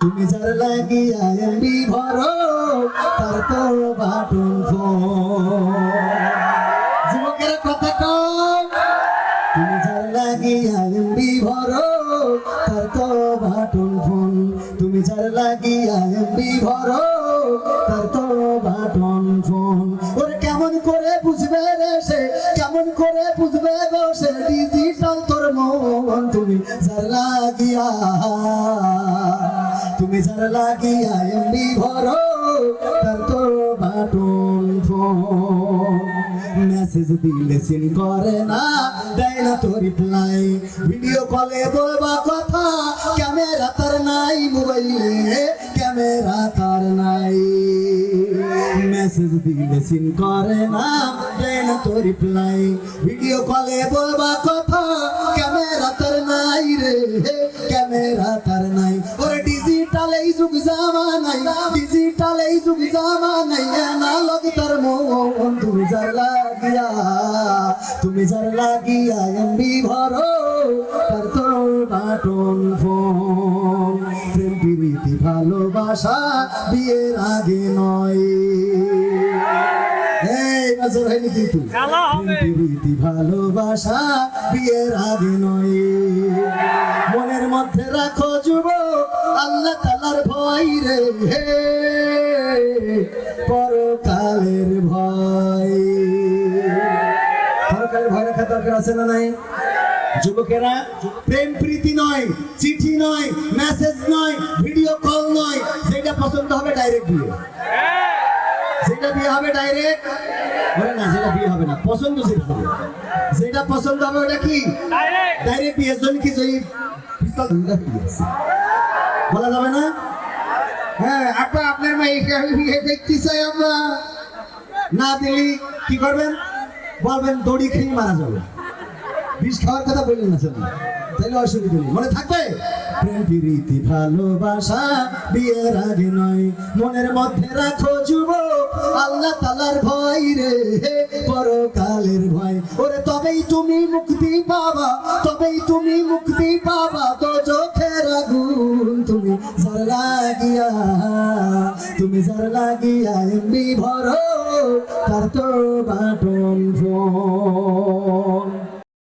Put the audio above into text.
তুমি যার লাগিয়া এমবি ভরো তার তো বাটন ফোন। যুবকেরা কথা কম, তুমি যার লাগিয়া এমবি ভরো তার তো বাটন ফোন। তুমি যার লাগিয়া এমবি ভরো তার তো বাটন ফোন। ওরে কেমন করে বুঝবে রে সে, কেমন করে বুঝবে গো সে ডিজিটাল তোর মন। তুমি যার লাগিয়া, তুমি যার লাগিয়া এমবি ভরো তার তো বাটন ফোন। মেসেজ দিলে সিন করে না, দেয় না তো রিপ্লাই। ভিডিও কলে বলবা কথা, ক্যামেরা তার নাই মোবাইলে, ক্যামেরা তার নাই। মেসেজ দিলে সিন করে না, দেয় না তো রিপ্লাই। ভিডিও কলে বলবা কথা, ক্যামেরা তার নাই রে, ক্যামেরা তার নাই। ওরে ডিজিটাল এই যুগ জামানাই, ডিজিটাল এই যুগ জামানাই, অ্যানালগ তার মন। তুমি যার লাগিয়া, তুমি যার লাগিয়া এমবি ভরো তার তো বাটন ফোন। প্রেম প্রীতি ভালোবাসা বিয়ের আগে নয়, এই নজর হয়নি কিন্তু। প্রেম প্রীতি ভালোবাসা বিয়ের আগে নয়। মনের মধ্যে রাখো যুবক আল্লাহ তাআলার ভয় রে, পরকালের ভয়। পরকালের ভয় রাখা দরকার আছে না নাই? যুবকেরা, প্রেম প্রীতি নয়, চিঠি নয়, মেসেজ নয়, ভিডিও কল নয়, যেটা পছন্দ হবে ডাইরেক্ট বিয়ে। যেটা বিয়ে হবে ডাইরেক্ট বলে না, যেটা বিয়ে হবে না, পছন্দ যেটা হবে, যেটা পছন্দ হবে ওটা কি ডাইরেক্ট বিয়ে। জন্য কি জয়ী বলা যাবে না? হ্যাঁ আপা, আপনার মা বিয়ে দেখতে চাই আমরা, না দিলি কি করবেন? বলবেন দড়ি খেয়ে মারা যাবে। বিষ খাওয়ার কথা বললেন না স্যার, তাহলে অসুবিধা নেই, মনে থাকবে। প্রেম প্রীতি ভালোবাসা বিয়ের আগে নয়। মনের মধ্যে রাখো যুবক আল্লাহ তাআলার ভয় রে, পরকালের ভয়। ওরে তবেই তুমি মুক্তি পাবা, তবেই তুমি মুক্তি পাবা দোজখের আগুন। তুমি যার লাগিয়া, তুমি যার লাগিয়া এমবি ভরো তার তো বাটন ফোন।